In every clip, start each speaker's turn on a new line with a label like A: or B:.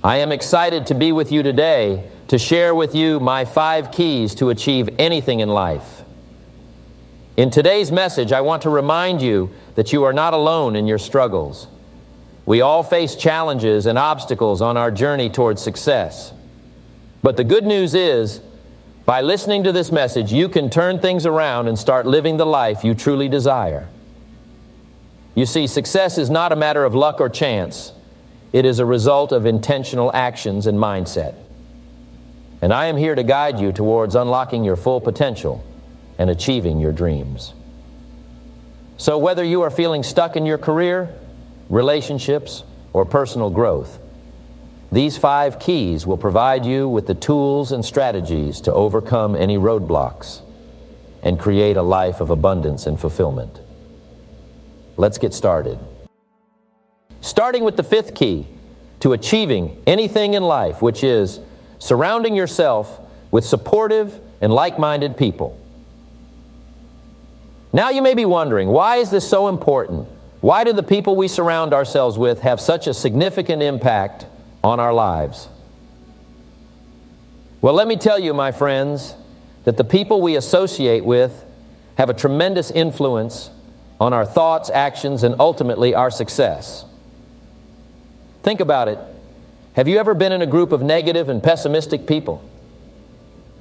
A: I am excited to be with you today to share with you my 5 keys to achieve anything in life. In today's message, I want to remind you that you are not alone in your struggles. We all face challenges and obstacles on our journey towards success. But the good news is, by listening to this message, you can turn things around and start living the life you truly desire. You see, success is not a matter of luck or chance. It is a result of intentional actions and mindset. And I am here to guide you towards unlocking your full potential and achieving your dreams. So whether you are feeling stuck in your career, relationships, or personal growth, these 5 keys will provide you with the tools and strategies to overcome any roadblocks and create a life of abundance and fulfillment. Let's get started. Starting with the 5th key to achieving anything in life, which is surrounding yourself with supportive and like-minded people. Now you may be wondering, why is this so important? Why do the people we surround ourselves with have such a significant impact on our lives? Well, let me tell you, my friends, that the people we associate with have a tremendous influence on our thoughts, actions, and ultimately our success. Think about it. Have you ever been in a group of negative and pessimistic people?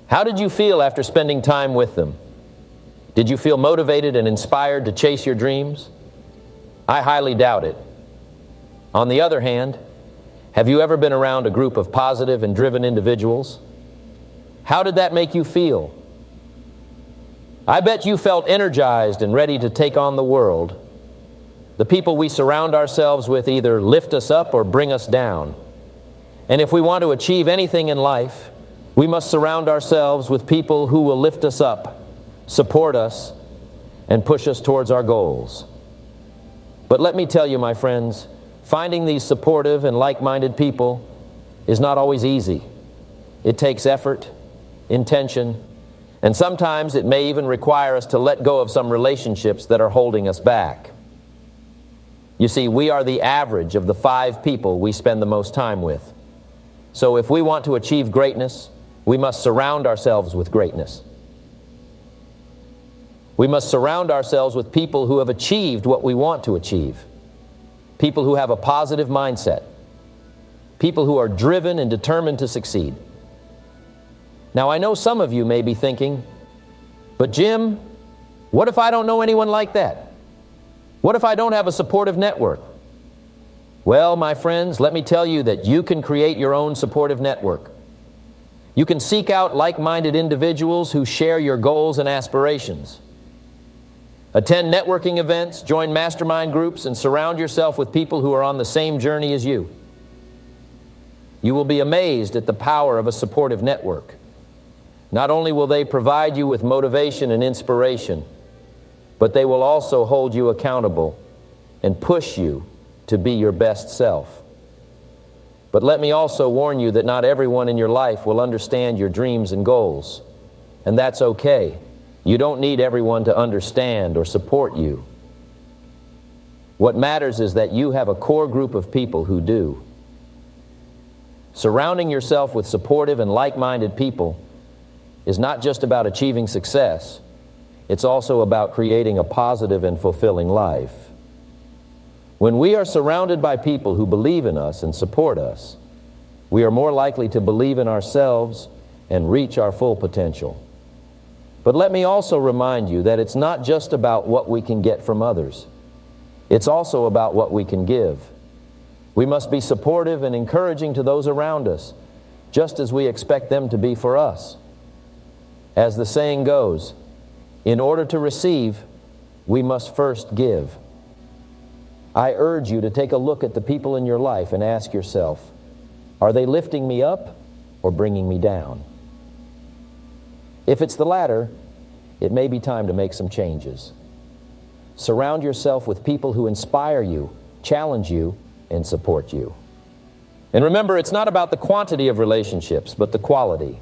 A: How did you feel after spending time with them? Did you feel motivated and inspired to chase your dreams? I highly doubt it. On the other hand, have you ever been around a group of positive and driven individuals? How did that make you feel? I bet you felt energized and ready to take on the world. The people we surround ourselves with either lift us up or bring us down. And if we want to achieve anything in life, we must surround ourselves with people who will lift us up, support us, and push us towards our goals. But let me tell you, my friends, finding these supportive and like-minded people is not always easy. It takes effort, intention, and sometimes it may even require us to let go of some relationships that are holding us back. You see, we are the average of the 5 people we spend the most time with. So if we want to achieve greatness, we must surround ourselves with greatness. We must surround ourselves with people who have achieved what we want to achieve. People who have a positive mindset. People who are driven and determined to succeed. Now, I know some of you may be thinking, but Jim, what if I don't know anyone like that? What if I don't have a supportive network? Well, my friends, let me tell you that you can create your own supportive network. You can seek out like-minded individuals who share your goals and aspirations. Attend networking events, join mastermind groups, and surround yourself with people who are on the same journey as you. You will be amazed at the power of a supportive network. Not only will they provide you with motivation and inspiration, but they will also hold you accountable and push you to be your best self. But let me also warn you that not everyone in your life will understand your dreams and goals, and that's okay. You don't need everyone to understand or support you. What matters is that you have a core group of people who do. Surrounding yourself with supportive and like-minded people is not just about achieving success. It's also about creating a positive and fulfilling life. When we are surrounded by people who believe in us and support us, we are more likely to believe in ourselves and reach our full potential. But let me also remind you that it's not just about what we can get from others. It's also about what we can give. We must be supportive and encouraging to those around us, just as we expect them to be for us. As the saying goes, in order to receive, we must first give. I urge you to take a look at the people in your life and ask yourself, are they lifting me up or bringing me down? If it's the latter, it may be time to make some changes. Surround yourself with people who inspire you, challenge you, and support you. And remember, it's not about the quantity of relationships, but the quality.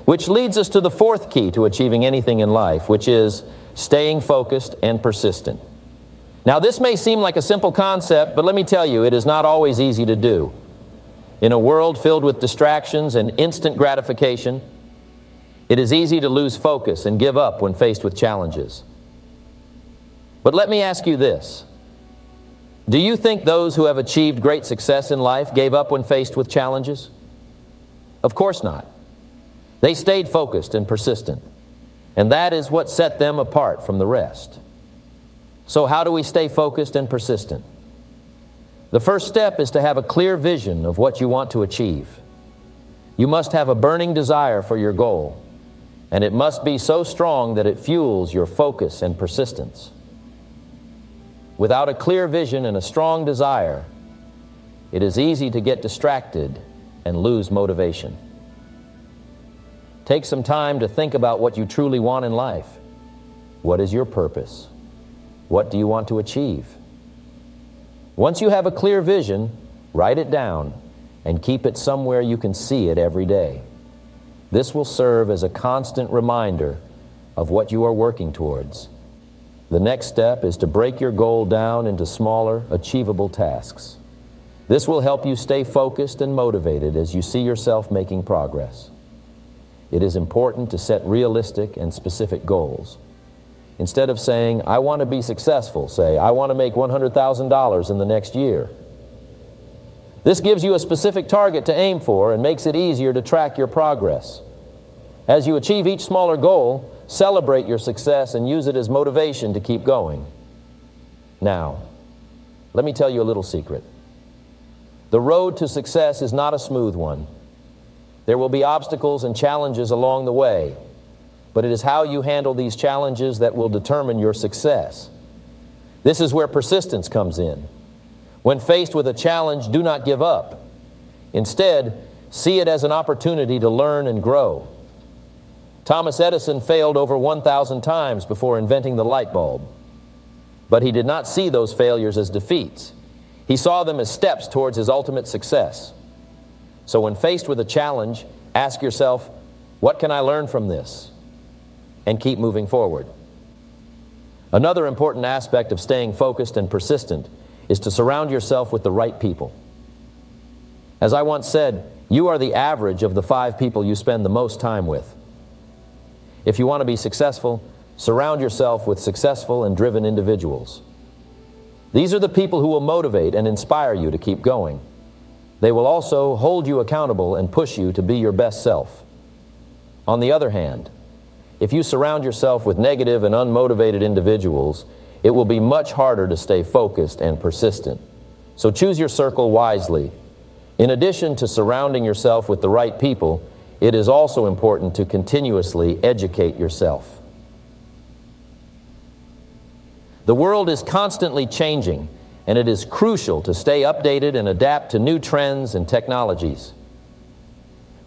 A: Which leads us to the 4th key to achieving anything in life, which is staying focused and persistent. Now, this may seem like a simple concept, but let me tell you, it is not always easy to do. In a world filled with distractions and instant gratification, it is easy to lose focus and give up when faced with challenges. But let me ask you this. Do you think those who have achieved great success in life gave up when faced with challenges? Of course not. They stayed focused and persistent, and that is what set them apart from the rest. So how do we stay focused and persistent? The first step is to have a clear vision of what you want to achieve. You must have a burning desire for your goal, and it must be so strong that it fuels your focus and persistence. Without a clear vision and a strong desire, it is easy to get distracted and lose motivation. Take some time to think about what you truly want in life. What is your purpose? What do you want to achieve? Once you have a clear vision, write it down and keep it somewhere you can see it every day. This will serve as a constant reminder of what you are working towards. The next step is to break your goal down into smaller, achievable tasks. This will help you stay focused and motivated as you see yourself making progress. It is important to set realistic and specific goals. Instead of saying, I want to be successful, say, I want to make $100,000 in the next year. This gives you a specific target to aim for and makes it easier to track your progress. As you achieve each smaller goal, celebrate your success and use it as motivation to keep going. Now, let me tell you a little secret. The road to success is not a smooth one. There will be obstacles and challenges along the way, but it is how you handle these challenges that will determine your success. This is where persistence comes in. When faced with a challenge, do not give up. Instead, see it as an opportunity to learn and grow. Thomas Edison failed over 1,000 times before inventing the light bulb. But he did not see those failures as defeats. He saw them as steps towards his ultimate success. So when faced with a challenge, ask yourself, what can I learn from this? And keep moving forward. Another important aspect of staying focused and persistent is to surround yourself with the right people. As I once said, you are the average of the 5 people you spend the most time with. If you want to be successful, surround yourself with successful and driven individuals. These are the people who will motivate and inspire you to keep going. They will also hold you accountable and push you to be your best self. On the other hand, if you surround yourself with negative and unmotivated individuals, it will be much harder to stay focused and persistent. So choose your circle wisely. In addition to surrounding yourself with the right people, it is also important to continuously educate yourself. The world is constantly changing, and it is crucial to stay updated and adapt to new trends and technologies.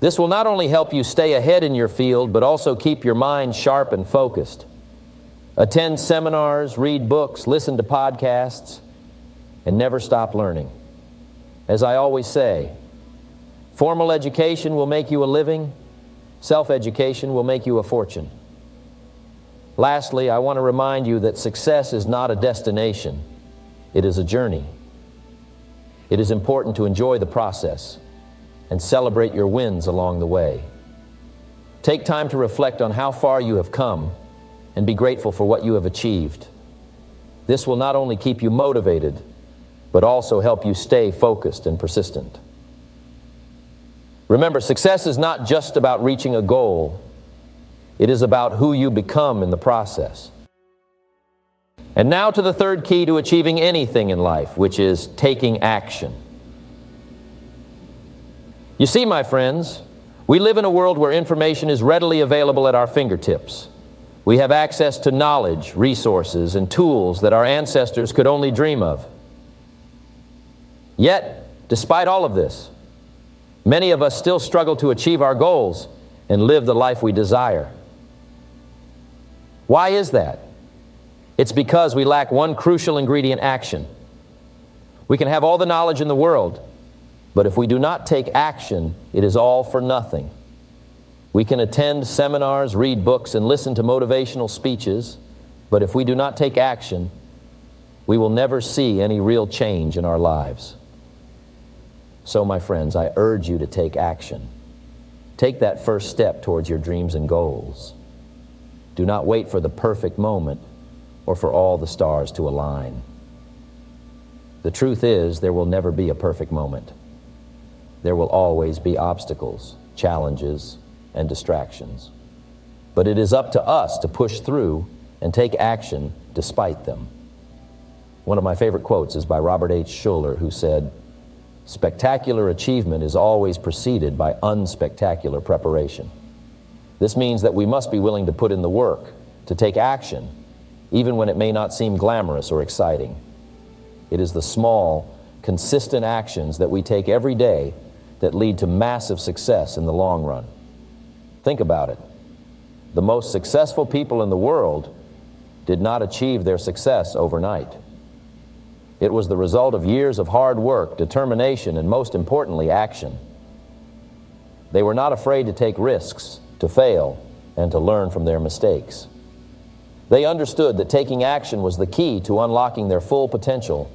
A: This will not only help you stay ahead in your field, but also keep your mind sharp and focused. Attend seminars, read books, listen to podcasts, and never stop learning. As I always say, formal education will make you a living, self-education will make you a fortune. Lastly, I want to remind you that success is not a destination, it is a journey. It is important to enjoy the process and celebrate your wins along the way. Take time to reflect on how far you have come and be grateful for what you have achieved. This will not only keep you motivated, but also help you stay focused and persistent. Remember, success is not just about reaching a goal. It is about who you become in the process. And now to the third key to achieving anything in life, which is taking action. You see, my friends, we live in a world where information is readily available at our fingertips. We have access to knowledge, resources, and tools that our ancestors could only dream of. Yet, despite all of this, many of us still struggle to achieve our goals and live the life we desire. Why is that? It's because we lack one crucial ingredient: action. We can have all the knowledge in the world, but if we do not take action, it is all for nothing. We can attend seminars, read books, and listen to motivational speeches, but if we do not take action, we will never see any real change in our lives. So, my friends, I urge you to take action. Take that first step towards your dreams and goals. Do not wait for the perfect moment or for all the stars to align. The truth is, there will never be a perfect moment. There will always be obstacles, challenges, and distractions. But it is up to us to push through and take action despite them. One of my favorite quotes is by Robert H. Schuller, who said, "Spectacular achievement is always preceded by unspectacular preparation." This means that we must be willing to put in the work, to take action, even when it may not seem glamorous or exciting. It is the small, consistent actions that we take every day that lead to massive success in the long run. Think about it. The most successful people in the world did not achieve their success overnight. It was the result of years of hard work, determination, and most importantly, action. They were not afraid to take risks, to fail, and to learn from their mistakes. They understood that taking action was the key to unlocking their full potential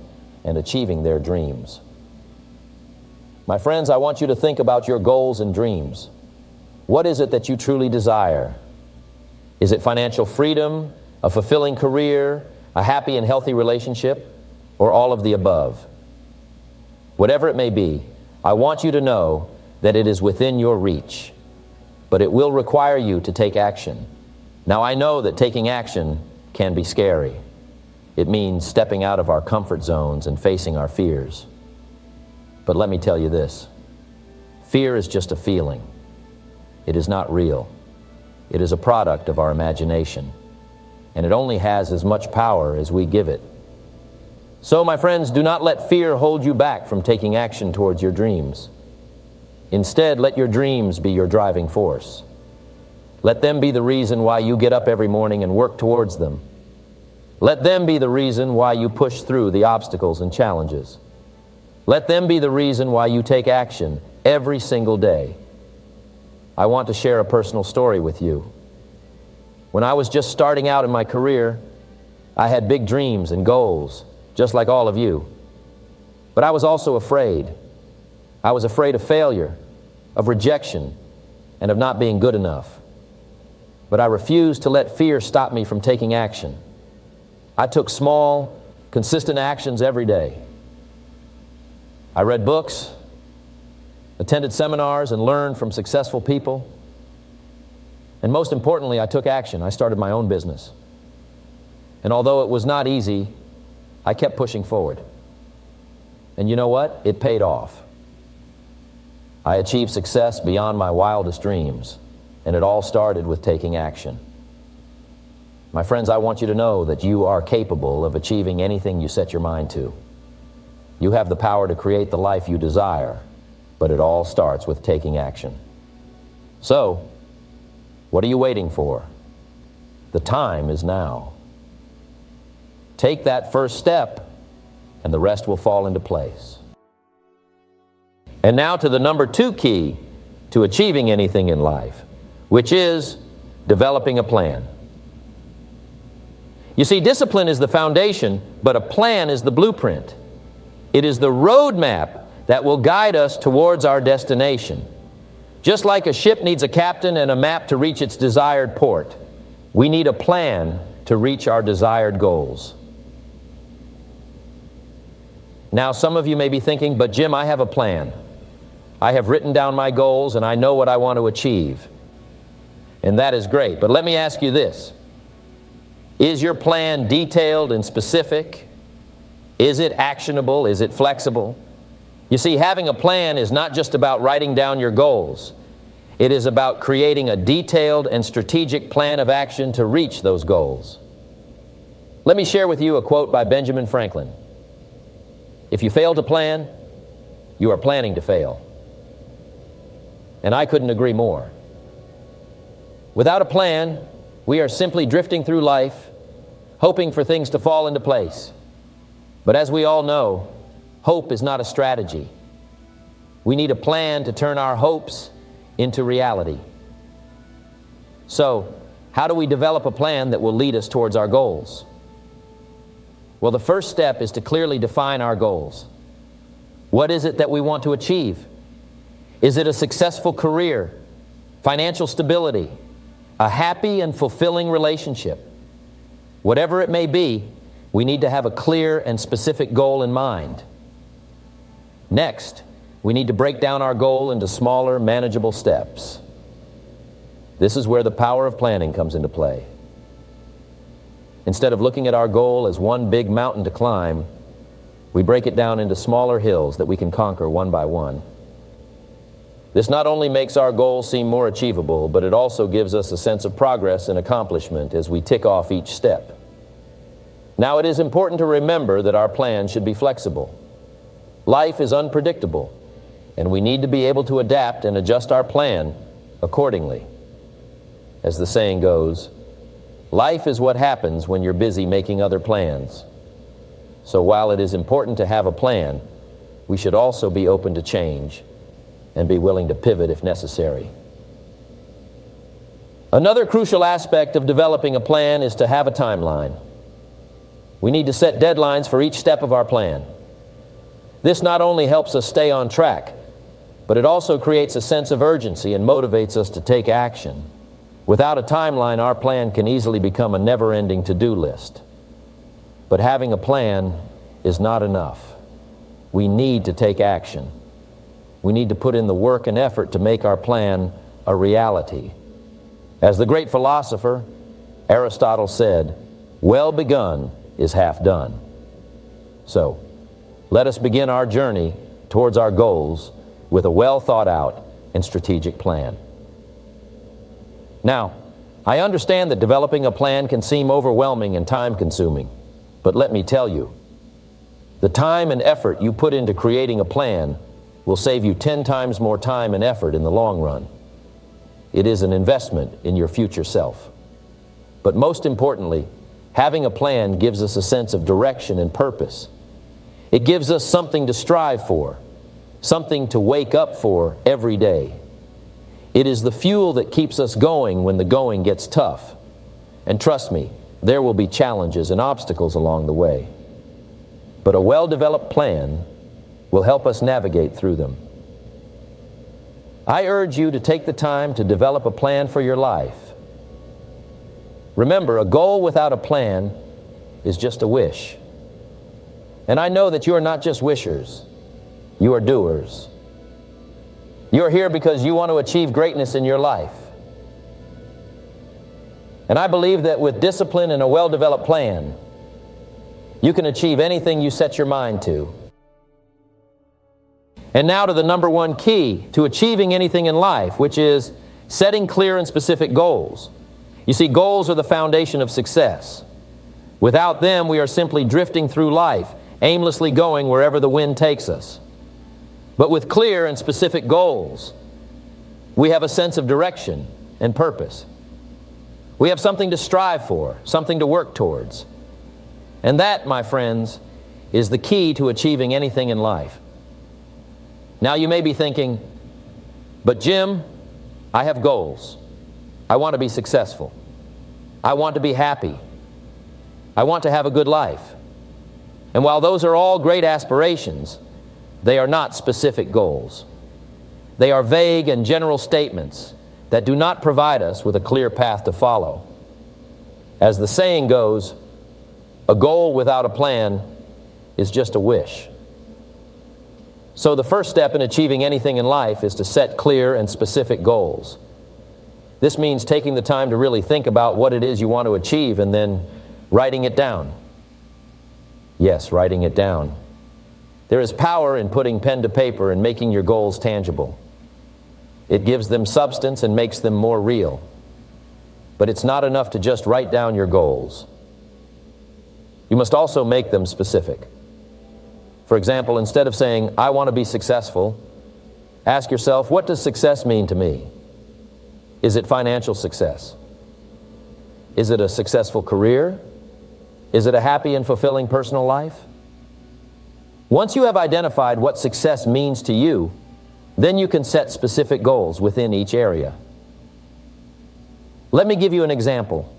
A: and achieving their dreams. My friends, I want you to think about your goals and dreams. What is it that you truly desire? Is it financial freedom, a fulfilling career, a happy and healthy relationship, or all of the above? Whatever it may be, I want you to know that it is within your reach, but it will require you to take action. Now, I know that taking action can be scary. It means stepping out of our comfort zones and facing our fears. But let me tell you this, fear is just a feeling. It is not real. It is a product of our imagination, and it only has as much power as we give it. So, my friends, do not let fear hold you back from taking action towards your dreams. Instead, let your dreams be your driving force. Let them be the reason why you get up every morning and work towards them. Let them be the reason why you push through the obstacles and challenges. Let them be the reason why you take action every single day. I want to share a personal story with you. When I was just starting out in my career, I had big dreams and goals, just like all of you. But I was also afraid. I was afraid of failure, of rejection, and of not being good enough. But I refused to let fear stop me from taking action. I took small, consistent actions every day. I read books, attended seminars, and learned from successful people. And most importantly, I took action. I started my own business. And although it was not easy, I kept pushing forward. And you know what? It paid off. I achieved success beyond my wildest dreams, and it all started with taking action. My friends, I want you to know that you are capable of achieving anything you set your mind to. You have the power to create the life you desire, but it all starts with taking action. So, what are you waiting for? The time is now. Take that first step, and the rest will fall into place. And now to the number 2 key to achieving anything in life, which is developing a plan. You see, discipline is the foundation, but a plan is the blueprint. It is the roadmap that will guide us towards our destination. Just like a ship needs a captain and a map to reach its desired port, we need a plan to reach our desired goals. Now, some of you may be thinking, but Jim, I have a plan. I have written down my goals and I know what I want to achieve. And that is great. But let me ask you this. Is your plan detailed and specific? Is it actionable? Is it flexible? You see, having a plan is not just about writing down your goals. It is about creating a detailed and strategic plan of action to reach those goals. Let me share with you a quote by Benjamin Franklin. If you fail to plan, you are planning to fail. And I couldn't agree more. Without a plan, we are simply drifting through life, hoping for things to fall into place. But as we all know, hope is not a strategy. We need a plan to turn our hopes into reality. So, how do we develop a plan that will lead us towards our goals? Well, the first step is to clearly define our goals. What is it that we want to achieve? Is it a successful career, financial stability, a happy and fulfilling relationship? Whatever it may be, we need to have a clear and specific goal in mind. Next, we need to break down our goal into smaller, manageable steps. This is where the power of planning comes into play. Instead of looking at our goal as one big mountain to climb, we break it down into smaller hills that we can conquer one by one. This not only makes our goal seem more achievable, but it also gives us a sense of progress and accomplishment as we tick off each step. Now, it is important to remember that our plan should be flexible. Life is unpredictable, and we need to be able to adapt and adjust our plan accordingly. As the saying goes, life is what happens when you're busy making other plans. So while it is important to have a plan, we should also be open to change and be willing to pivot if necessary. Another crucial aspect of developing a plan is to have a timeline. We need to set deadlines for each step of our plan. This not only helps us stay on track, but it also creates a sense of urgency and motivates us to take action. Without a timeline, our plan can easily become a never-ending to-do list. But having a plan is not enough. We need to take action. We need to put in the work and effort to make our plan a reality. As the great philosopher Aristotle said, "Well begun is half done." So, let us begin our journey towards our goals with a well thought out and strategic plan. Now, I understand that developing a plan can seem overwhelming and time-consuming, but let me tell you, the time and effort you put into creating a plan will save you 10 times more time and effort in the long run. It is an investment in your future self. But most importantly, having a plan gives us a sense of direction and purpose. It gives us something to strive for, something to wake up for every day. It is the fuel that keeps us going when the going gets tough. And trust me, there will be challenges and obstacles along the way. But a well-developed plan will help us navigate through them. I urge you to take the time to develop a plan for your life. Remember, a goal without a plan is just a wish. And I know that you are not just wishers, you are doers. You're here because you want to achieve greatness in your life. And I believe that with discipline and a well-developed plan, you can achieve anything you set your mind to. And now to the number one key to achieving anything in life, which is setting clear and specific goals. You see, goals are the foundation of success. Without them, we are simply drifting through life, aimlessly going wherever the wind takes us. But with clear and specific goals, we have a sense of direction and purpose. We have something to strive for, something to work towards. And that, my friends, is the key to achieving anything in life. Now you may be thinking, but Jim, I have goals. I want to be successful. I want to be happy. I want to have a good life. And while those are all great aspirations, they are not specific goals. They are vague and general statements that do not provide us with a clear path to follow. As the saying goes, a goal without a plan is just a wish. So the first step in achieving anything in life is to set clear and specific goals. This means taking the time to really think about what it is you want to achieve and then writing it down. Yes, writing it down. There is power in putting pen to paper and making your goals tangible. It gives them substance and makes them more real. But it's not enough to just write down your goals. You must also make them specific. For example, instead of saying, "I want to be successful," ask yourself, what does success mean to me? Is it financial success? Is it a successful career? Is it a happy and fulfilling personal life? Once you have identified what success means to you, then you can set specific goals within each area. Let me give you an example.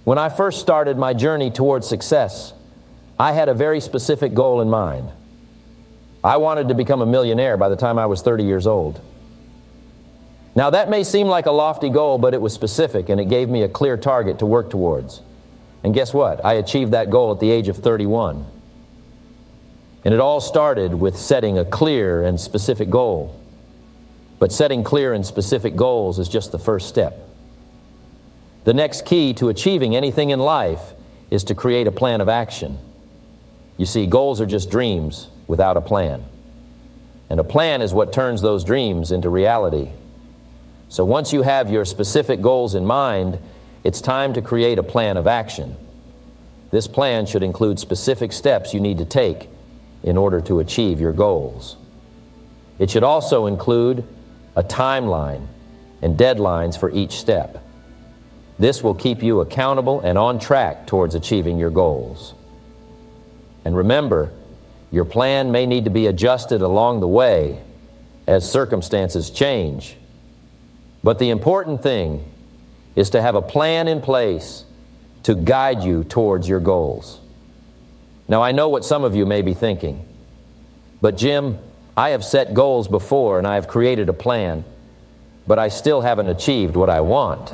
A: When I first started my journey towards success, I had a very specific goal in mind. I wanted to become a millionaire by the time I was 30 years old. Now that may seem like a lofty goal, but it was specific and it gave me a clear target to work towards. And guess what? I achieved that goal at the age of 31. And it all started with setting a clear and specific goal. But setting clear and specific goals is just the first step. The next key to achieving anything in life is to create a plan of action. You see, goals are just dreams without a plan. And a plan is what turns those dreams into reality. So once you have your specific goals in mind, it's time to create a plan of action. This plan should include specific steps you need to take in order to achieve your goals. It should also include a timeline and deadlines for each step. This will keep you accountable and on track towards achieving your goals. And remember, your plan may need to be adjusted along the way as circumstances change. But the important thing is to have a plan in place to guide you towards your goals. Now, I know what some of you may be thinking, but Jim, I have set goals before and I have created a plan, but I still haven't achieved what I want.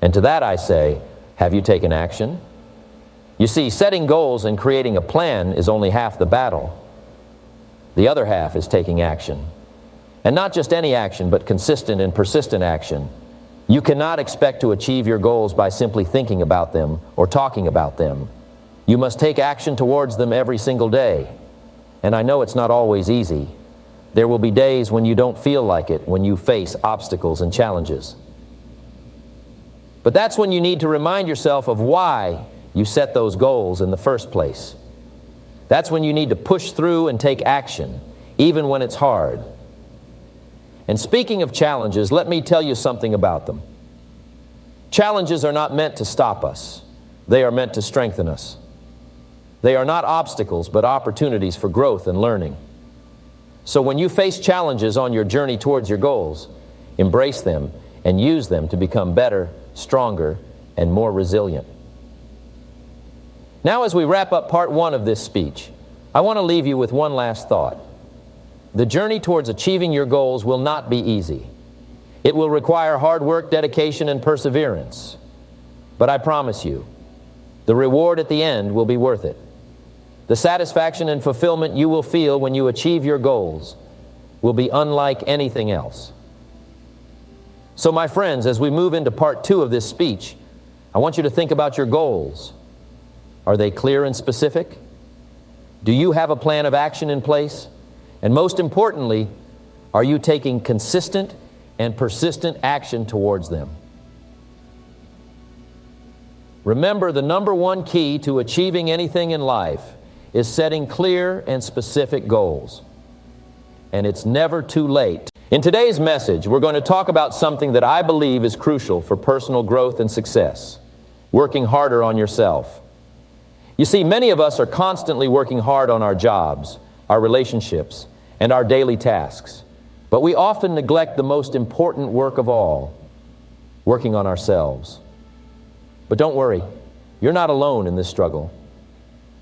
A: And to that I say, have you taken action? You see, setting goals and creating a plan is only half the battle. The other half is taking action. And not just any action, but consistent and persistent action. You cannot expect to achieve your goals by simply thinking about them or talking about them. You must take action towards them every single day. And I know it's not always easy. There will be days when you don't feel like it, when you face obstacles and challenges. But that's when you need to remind yourself of why you set those goals in the first place. That's when you need to push through and take action, even when it's hard. And speaking of challenges, let me tell you something about them. Challenges are not meant to stop us. They are meant to strengthen us. They are not obstacles, but opportunities for growth and learning. So when you face challenges on your journey towards your goals, embrace them and use them to become better, stronger, and more resilient. Now, as we wrap up part one of this speech, I want to leave you with one last thought. The journey towards achieving your goals will not be easy. It will require hard work, dedication, and perseverance. But I promise you, the reward at the end will be worth it. The satisfaction and fulfillment you will feel when you achieve your goals will be unlike anything else. So my friends, as we move into part two of this speech, I want you to think about your goals. Are they clear and specific? Do you have a plan of action in place? And most importantly, are you taking consistent and persistent action towards them? Remember, the number one key to achieving anything in life is setting clear and specific goals. And it's never too late. In today's message, we're going to talk about something that I believe is crucial for personal growth and success: working harder on yourself. You see, many of us are constantly working hard on our jobs, our relationships, and our daily tasks. But we often neglect the most important work of all, working on ourselves. But don't worry, you're not alone in this struggle.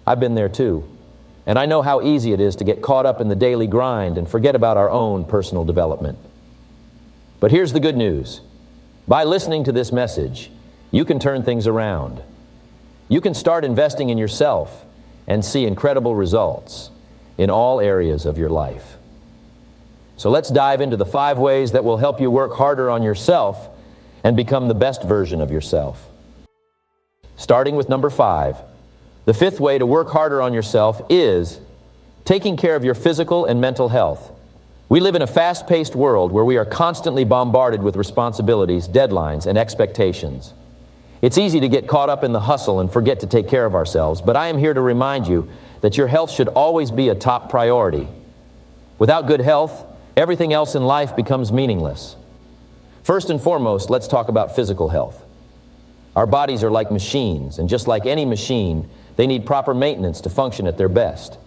A: I've been there too, and I know how easy it is to get caught up in the daily grind and forget about our own personal development. But here's the good news. By listening to this message, you can turn things around. You can start investing in yourself and see incredible results in all areas of your life. So let's dive into the 5 ways that will help you work harder on yourself and become the best version of yourself. Starting with number 5, the 5th way to work harder on yourself is taking care of your physical and mental health. We live in a fast-paced world where we are constantly bombarded with responsibilities, deadlines, and expectations. It's easy to get caught up in the hustle and forget to take care of ourselves, but I am here to remind you that your health should always be a top priority. Without good health, everything else in life becomes meaningless. First and foremost, let's talk about physical health. Our bodies are like machines, and just like any machine, they need proper maintenance to function at their best.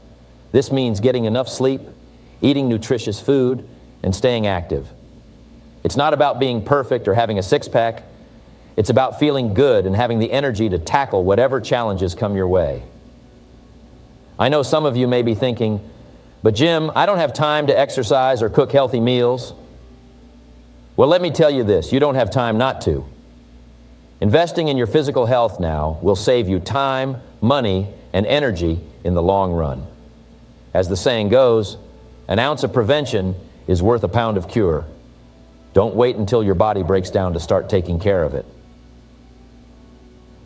A: This means getting enough sleep, eating nutritious food, and staying active. It's not about being perfect or having a six-pack. It's about feeling good and having the energy to tackle whatever challenges come your way. I know some of you may be thinking, But Jim, I don't have time to exercise or cook healthy meals. Well, let me tell you this, you don't have time not to. Investing in your physical health now will save you time, money, and energy in the long run. As the saying goes, an ounce of prevention is worth a pound of cure. Don't wait until your body breaks down to start taking care of it.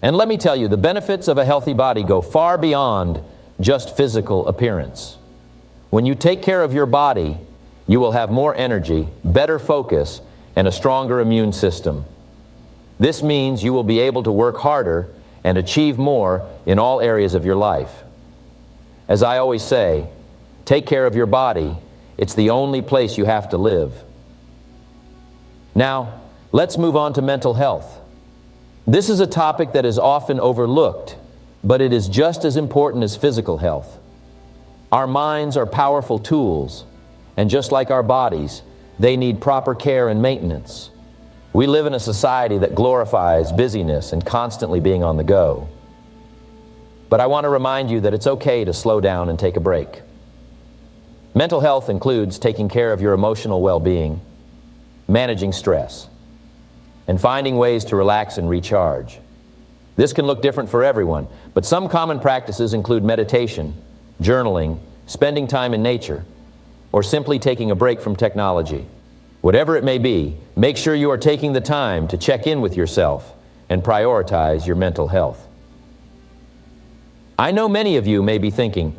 A: And let me tell you, the benefits of a healthy body go far beyond just physical appearance. When you take care of your body, you will have more energy, better focus, and a stronger immune system. This means you will be able to work harder and achieve more in all areas of your life. As I always say, take care of your body. It's the only place you have to live. Now, let's move on to mental health. This is a topic that is often overlooked, but it is just as important as physical health. Our minds are powerful tools, and just like our bodies, they need proper care and maintenance. We live in a society that glorifies busyness and constantly being on the go. But I want to remind you that it's okay to slow down and take a break. Mental health includes taking care of your emotional well-being, managing stress, and finding ways to relax and recharge. This can look different for everyone, but some common practices include meditation, journaling, spending time in nature, or simply taking a break from technology. Whatever it may be, make sure you are taking the time to check in with yourself and prioritize your mental health. I know many of you may be thinking,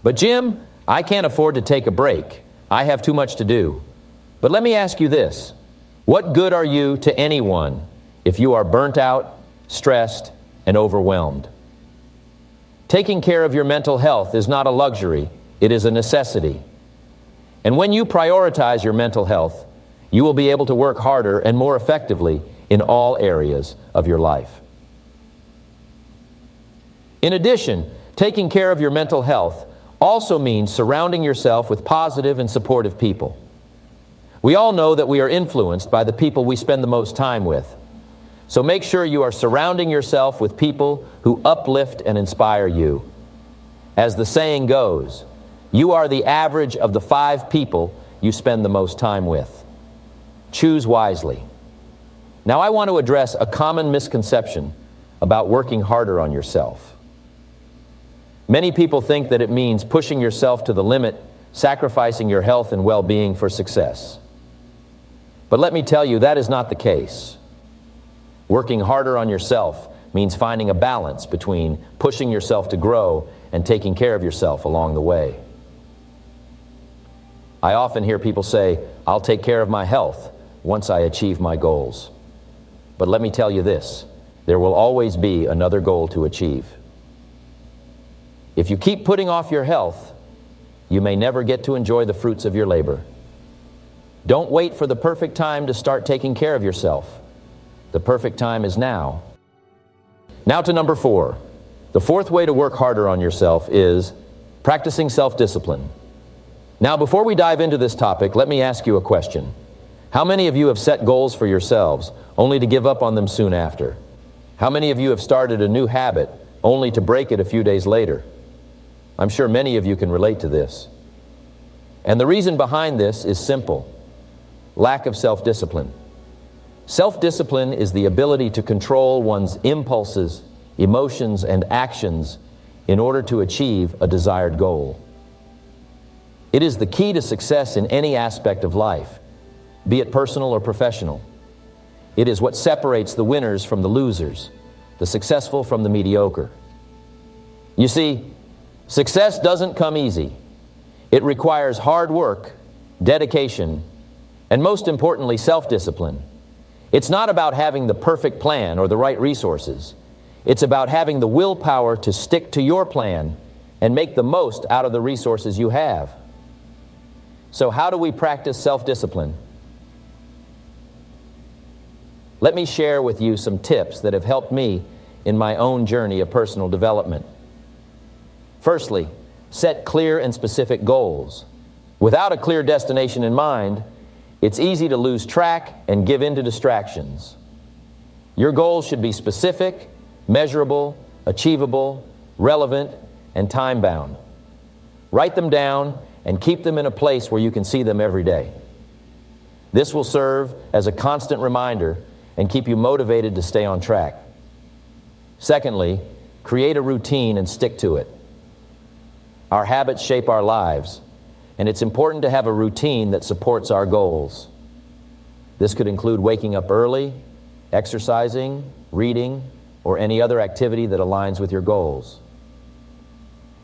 A: but Jim, I can't afford to take a break. I have too much to do. But let me ask you this. What good are you to anyone if you are burnt out, stressed, and overwhelmed? Taking care of your mental health is not a luxury, it is a necessity. And when you prioritize your mental health, you will be able to work harder and more effectively in all areas of your life. In addition, taking care of your mental health also means surrounding yourself with positive and supportive people. We all know that we are influenced by the people we spend the most time with. So make sure you are surrounding yourself with people who uplift and inspire you. As the saying goes, you are the average of the 5 people you spend the most time with. Choose wisely. Now I want to address a common misconception about working harder on yourself. Many people think that it means pushing yourself to the limit, sacrificing your health and well-being for success. But let me tell you, that is not the case. Working harder on yourself means finding a balance between pushing yourself to grow and taking care of yourself along the way. I often hear people say, I'll take care of my health once I achieve my goals. But let me tell you this, there will always be another goal to achieve. If you keep putting off your health, you may never get to enjoy the fruits of your labor. Don't wait for the perfect time to start taking care of yourself. The perfect time is now. Now to number 4. The 4th way to work harder on yourself is practicing self-discipline. Now, before we dive into this topic, let me ask you a question. How many of you have set goals for yourselves only to give up on them soon after? How many of you have started a new habit only to break it a few days later? I'm sure many of you can relate to this. And the reason behind this is simple: lack of self-discipline. Self-discipline is the ability to control one's impulses, emotions, and actions in order to achieve a desired goal. It is the key to success in any aspect of life, be it personal or professional. It is what separates the winners from the losers, the successful from the mediocre. You see, success doesn't come easy. It requires hard work, dedication, and most importantly, self-discipline. It's not about having the perfect plan or the right resources. It's about having the willpower to stick to your plan and make the most out of the resources you have. So how do we practice self-discipline? Let me share with you some tips that have helped me in my own journey of personal development. Firstly, set clear and specific goals. Without a clear destination in mind, it's easy to lose track and give in to distractions. Your goals should be specific, measurable, achievable, relevant, and time-bound. Write them down and keep them in a place where you can see them every day. This will serve as a constant reminder and keep you motivated to stay on track. Secondly, create a routine and stick to it. Our habits shape our lives, and it's important to have a routine that supports our goals. This could include waking up early, exercising, reading, or any other activity that aligns with your goals.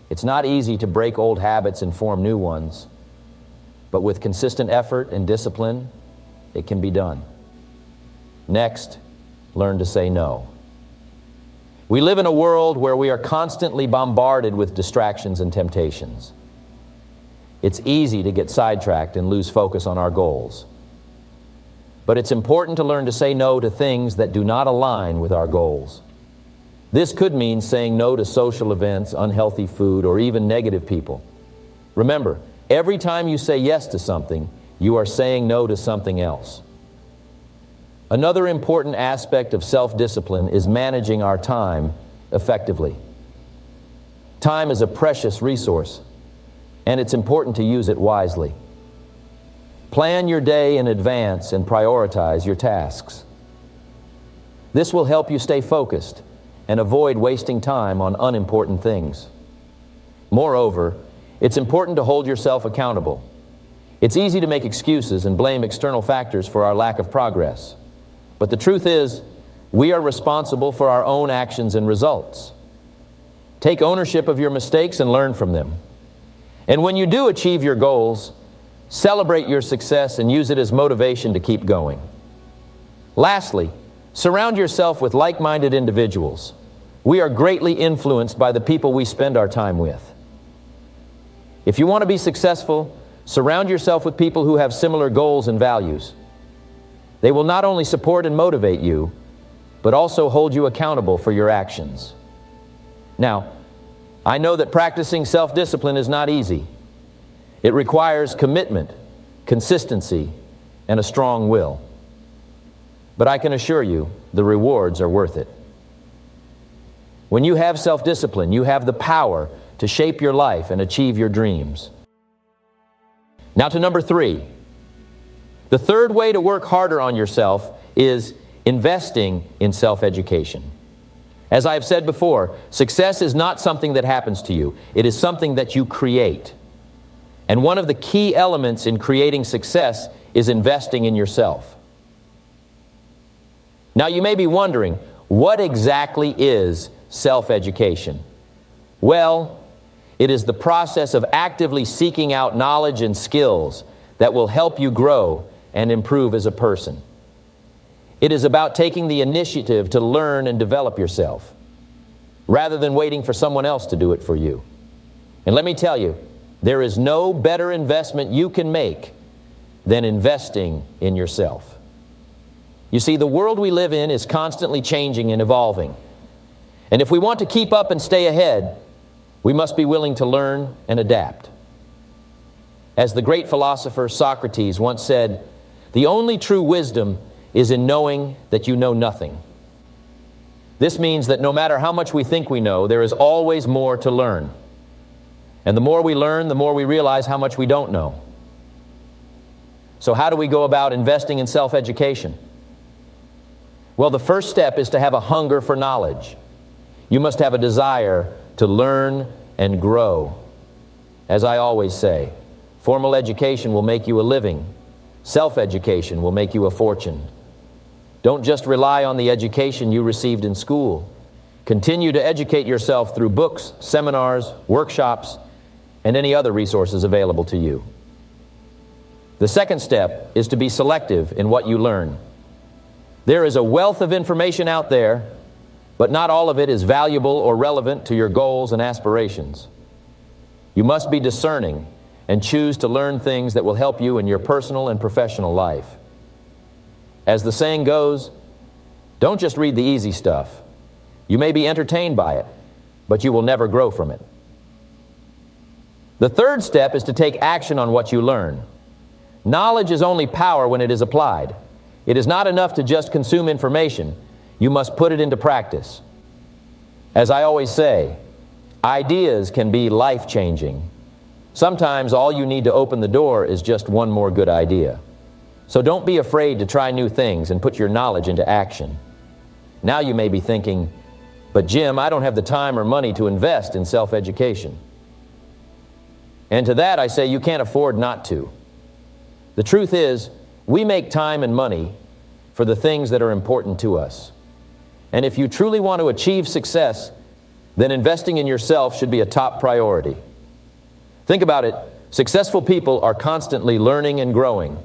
A: It's not easy to break old habits and form new ones, but with consistent effort and discipline, it can be done. Next, learn to say no. We live in a world where we are constantly bombarded with distractions and temptations. It's easy to get sidetracked and lose focus on our goals. But it's important to learn to say no to things that do not align with our goals. This could mean saying no to social events, unhealthy food, or even negative people. Remember, every time you say yes to something, you are saying no to something else. Another important aspect of self-discipline is managing our time effectively. Time is a precious resource, and it's important to use it wisely. Plan your day in advance and prioritize your tasks. This will help you stay focused and avoid wasting time on unimportant things. Moreover, it's important to hold yourself accountable. It's easy to make excuses and blame external factors for our lack of progress. But the truth is, we are responsible for our own actions and results. Take ownership of your mistakes and learn from them. And when you do achieve your goals, celebrate your success and use it as motivation to keep going. Lastly, surround yourself with like-minded individuals. We are greatly influenced by the people we spend our time with. If you want to be successful, surround yourself with people who have similar goals and values. They will not only support and motivate you, but also hold you accountable for your actions. Now, I know that practicing self-discipline is not easy. It requires commitment, consistency, and a strong will. But I can assure you, the rewards are worth it. When you have self-discipline, you have the power to shape your life and achieve your dreams. Now to number 3. The third way to work harder on yourself is investing in self-education. As I have said before, success is not something that happens to you. It is something that you create. And one of the key elements in creating success is investing in yourself. Now you may be wondering, what exactly is self-education? Well, it is the process of actively seeking out knowledge and skills that will help you grow and improve as a person. It is about taking the initiative to learn and develop yourself, rather than waiting for someone else to do it for you. And let me tell you, there is no better investment you can make than investing in yourself. You see, the world we live in is constantly changing and evolving. And if we want to keep up and stay ahead, we must be willing to learn and adapt. As the great philosopher Socrates once said, "The only true wisdom is in knowing that you know nothing." This means that no matter how much we think we know, there is always more to learn. And the more we learn, the more we realize how much we don't know. So how do we go about investing in self-education? Well, the first step is to have a hunger for knowledge. You must have a desire to learn and grow. As I always say, formal education will make you a living. Self-education will make you a fortune. Don't just rely on the education you received in school. Continue to educate yourself through books, seminars, workshops, and any other resources available to you. The second step is to be selective in what you learn. There is a wealth of information out there, but not all of it is valuable or relevant to your goals and aspirations. You must be discerning and choose to learn things that will help you in your personal and professional life. As the saying goes, don't just read the easy stuff. You may be entertained by it, but you will never grow from it. The third step is to take action on what you learn. Knowledge is only power when it is applied. It is not enough to just consume information. You must put it into practice. As I always say, ideas can be life-changing, Sometimes all you need to open the door is just one more good idea. So don't be afraid to try new things and put your knowledge into action. Now you may be thinking, but Jim, I don't have the time or money to invest in self-education. And to that I say you can't afford not to. The truth is, we make time and money for the things that are important to us. And if you truly want to achieve success, then investing in yourself should be a top priority. Think about it. Successful people are constantly learning and growing.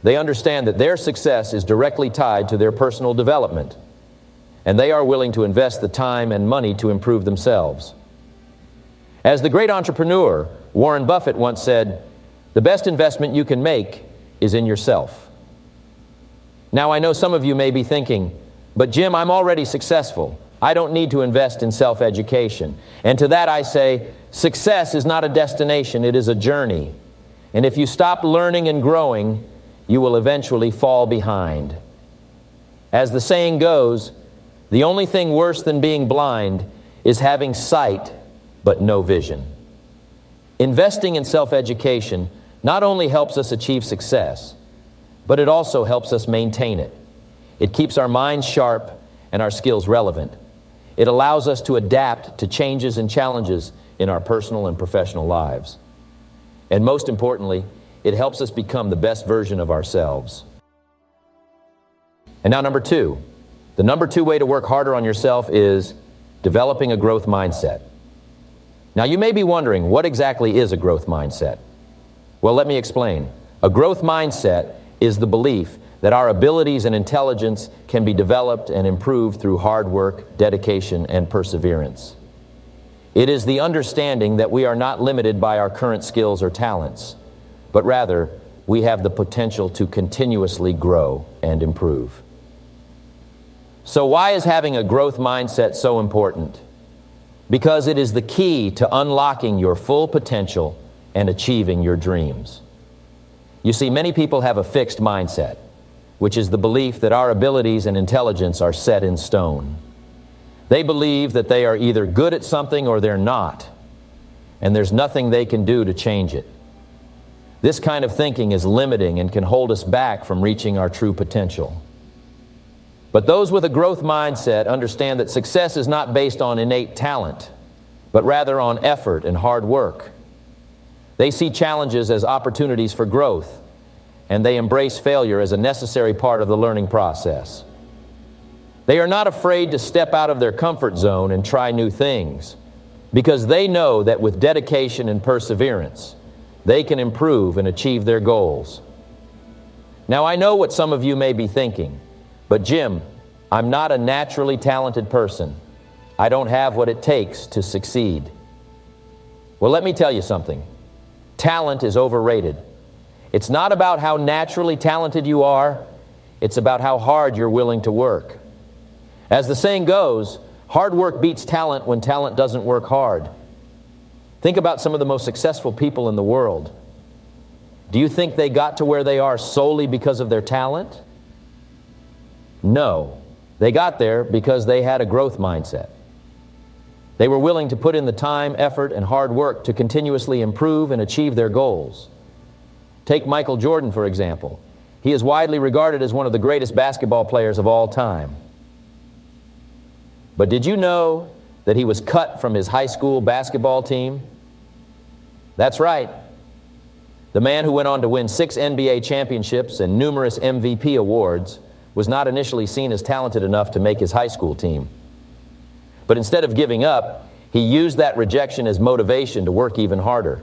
A: They understand that their success is directly tied to their personal development, and they are willing to invest the time and money to improve themselves. As the great entrepreneur Warren Buffett once said, "The best investment you can make is in yourself." Now I know some of you may be thinking, but Jim, I'm already successful. I don't need to invest in self-education. And to that I say, success is not a destination, it is a journey. And if you stop learning and growing, you will eventually fall behind. As the saying goes, the only thing worse than being blind is having sight but no vision. Investing in self-education not only helps us achieve success, but it also helps us maintain it. It keeps our minds sharp and our skills relevant. It allows us to adapt to changes and challenges in our personal and professional lives. And most importantly, it helps us become the best version of ourselves. And now number two. The number two way to work harder on yourself is developing a growth mindset. Now you may be wondering, what exactly is a growth mindset? Well, let me explain. A growth mindset is the belief that our abilities and intelligence can be developed and improved through hard work, dedication, and perseverance. It is the understanding that we are not limited by our current skills or talents, but rather we have the potential to continuously grow and improve. So why is having a growth mindset so important? Because it is the key to unlocking your full potential and achieving your dreams. You see, many people have a fixed mindset, which is the belief that our abilities and intelligence are set in stone. They believe that they are either good at something or they're not, and there's nothing they can do to change it. This kind of thinking is limiting and can hold us back from reaching our true potential. But those with a growth mindset understand that success is not based on innate talent, but rather on effort and hard work. They see challenges as opportunities for growth, and they embrace failure as a necessary part of the learning process. They are not afraid to step out of their comfort zone and try new things, because they know that with dedication and perseverance, they can improve and achieve their goals. Now, I know what some of you may be thinking, but Jim, I'm not a naturally talented person. I don't have what it takes to succeed. Well, let me tell you something. Talent is overrated. It's not about how naturally talented you are, it's about how hard you're willing to work. As the saying goes, hard work beats talent when talent doesn't work hard. Think about some of the most successful people in the world. Do you think they got to where they are solely because of their talent? No. They got there because they had a growth mindset. They were willing to put in the time, effort, and hard work to continuously improve and achieve their goals. Take Michael Jordan, for example. He is widely regarded as one of the greatest basketball players of all time. But did you know that he was cut from his high school basketball team? That's right. The man who went on to win 6 NBA championships and numerous MVP awards was not initially seen as talented enough to make his high school team. But instead of giving up, he used that rejection as motivation to work even harder.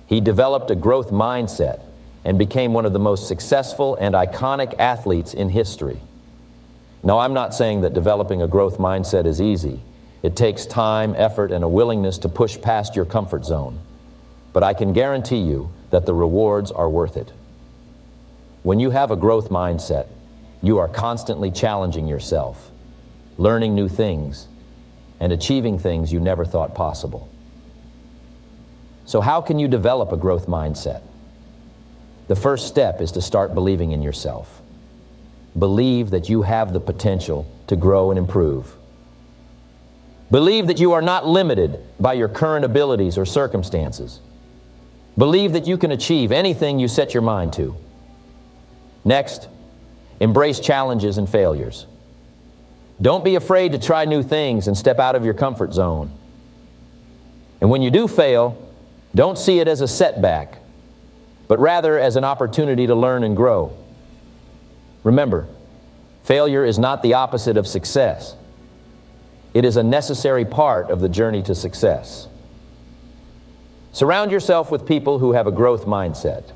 A: He developed a growth mindset and became one of the most successful and iconic athletes in history. Now, I'm not saying that developing a growth mindset is easy. It takes time, effort, and a willingness to push past your comfort zone. But I can guarantee you that the rewards are worth it. When you have a growth mindset, you are constantly challenging yourself, learning new things, and achieving things you never thought possible. So how can you develop a growth mindset? The first step is to start believing in yourself. Believe that you have the potential to grow and improve. Believe that you are not limited by your current abilities or circumstances. Believe that you can achieve anything you set your mind to. Next, embrace challenges and failures. Don't be afraid to try new things and step out of your comfort zone. And when you do fail, don't see it as a setback, but rather as an opportunity to learn and grow. Remember, failure is not the opposite of success. It is a necessary part of the journey to success. Surround yourself with people who have a growth mindset.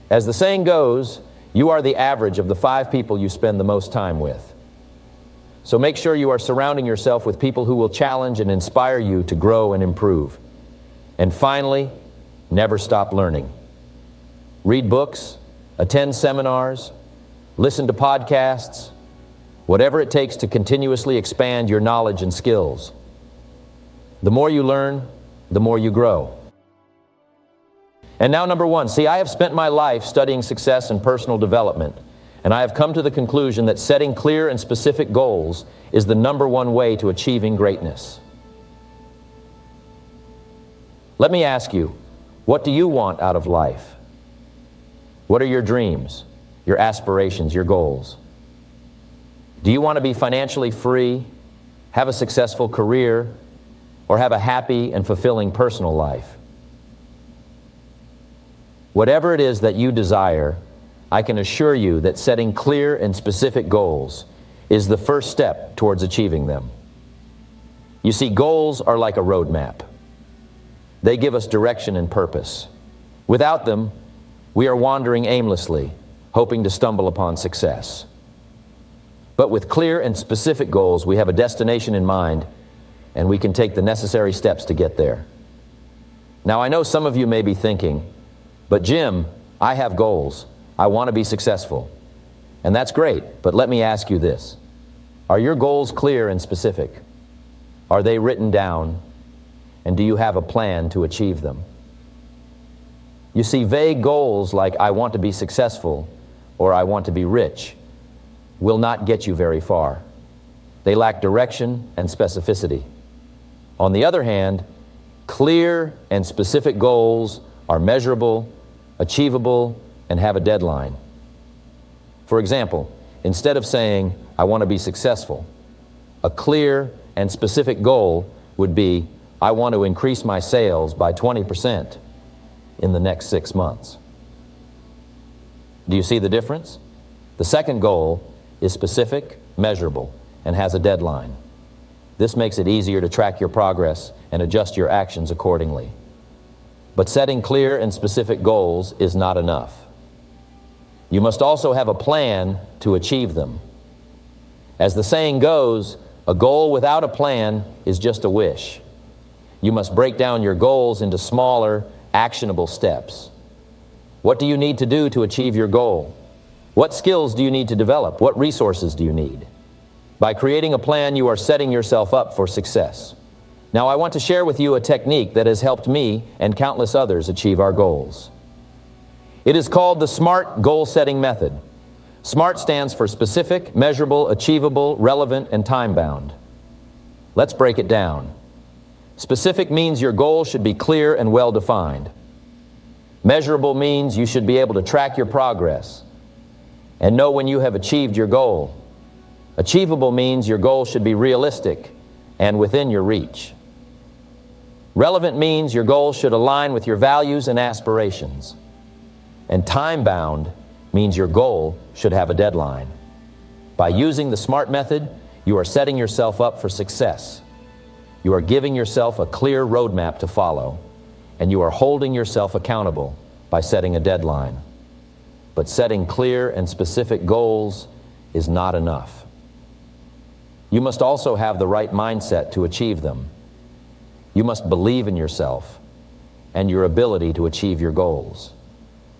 A: As the saying goes, you are the average of the 5 people you spend the most time with. So make sure you are surrounding yourself with people who will challenge and inspire you to grow and improve. And finally, never stop learning. Read books, attend seminars, listen to podcasts, whatever it takes to continuously expand your knowledge and skills. The more you learn, the more you grow. And now number 1, see, I have spent my life studying success and personal development, and I have come to the conclusion that setting clear and specific goals is the number 1 way to achieving greatness. Let me ask you, what do you want out of life? What are your dreams, your aspirations, your goals? Do you want to be financially free, have a successful career, or have a happy and fulfilling personal life? Whatever it is that you desire, I can assure you that setting clear and specific goals is the first step towards achieving them. You see, goals are like a roadmap. They give us direction and purpose. Without them, we are wandering aimlessly, hoping to stumble upon success. But with clear and specific goals, we have a destination in mind, and we can take the necessary steps to get there. Now, I know some of you may be thinking, but Jim, I have goals. I want to be successful. And that's great, but let me ask you this. Are your goals clear and specific? Are they written down? And do you have a plan to achieve them? You see, vague goals like I want to be successful or I want to be rich will not get you very far. They lack direction and specificity. On the other hand, clear and specific goals are measurable, achievable, and have a deadline. For example, instead of saying, I want to be successful, a clear and specific goal would be, I want to increase my sales by 20% in the next 6 months. Do you see the difference? The second goal is specific, measurable, and has a deadline. This makes it easier to track your progress and adjust your actions accordingly. But setting clear and specific goals is not enough. You must also have a plan to achieve them. As the saying goes, a goal without a plan is just a wish. You must break down your goals into smaller, actionable steps. What do you need to do to achieve your goal? What skills do you need to develop? What resources do you need? By creating a plan, you are setting yourself up for success. Now, I want to share with you a technique that has helped me and countless others achieve our goals. It is called the SMART goal-setting method. SMART stands for specific, measurable, achievable, relevant, and time-bound. Let's break it down. Specific means your goal should be clear and well-defined. Measurable means you should be able to track your progress and know when you have achieved your goal. Achievable means your goal should be realistic and within your reach. Relevant means your goal should align with your values and aspirations. And time-bound means your goal should have a deadline. By using the SMART method, you are setting yourself up for success. You are giving yourself a clear roadmap to follow, and you are holding yourself accountable by setting a deadline. But setting clear and specific goals is not enough. You must also have the right mindset to achieve them. You must believe in yourself and your ability to achieve your goals.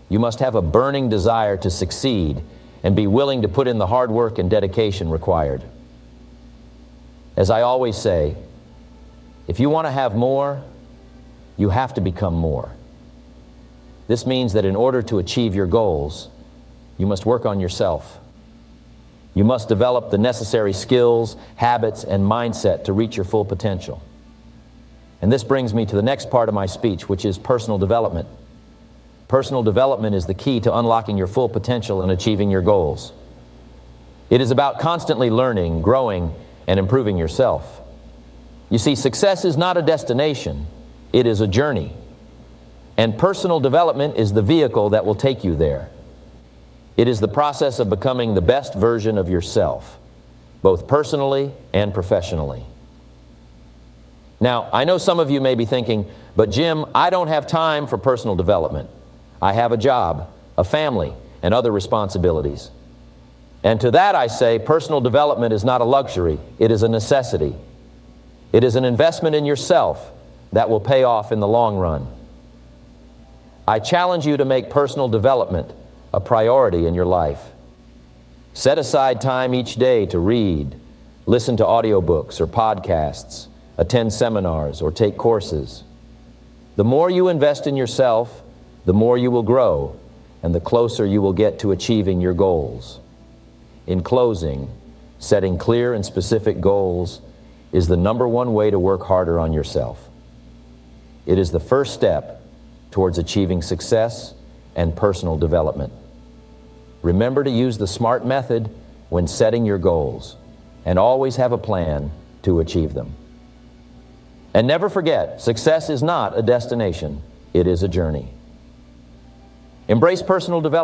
A: You must have a burning desire to succeed and be willing to put in the hard work and dedication required. As I always say, if you want to have more, you have to become more. This means that in order to achieve your goals, you must work on yourself. You must develop the necessary skills, habits, and mindset to reach your full potential. And this brings me to the next part of my speech, which is personal development. Personal development is the key to unlocking your full potential and achieving your goals. It is about constantly learning, growing, and improving yourself. You see, success is not a destination, it is a journey. And personal development is the vehicle that will take you there. It is the process of becoming the best version of yourself, both personally and professionally. Now, I know some of you may be thinking, but Jim, I don't have time for personal development. I have a job, a family, and other responsibilities. And to that I say, personal development is not a luxury, it is a necessity. It is an investment in yourself that will pay off in the long run. I challenge you to make personal development a priority in your life. Set aside time each day to read, listen to audiobooks or podcasts, attend seminars, or take courses. The more you invest in yourself, the more you will grow, and the closer you will get to achieving your goals. In closing, setting clear and specific goals is the number one way to work harder on yourself. It is the first step towards achieving success and personal development. Remember to use the SMART method when setting your goals, and always have a plan to achieve them. And never forget, success is not a destination, it is a journey. Embrace personal development.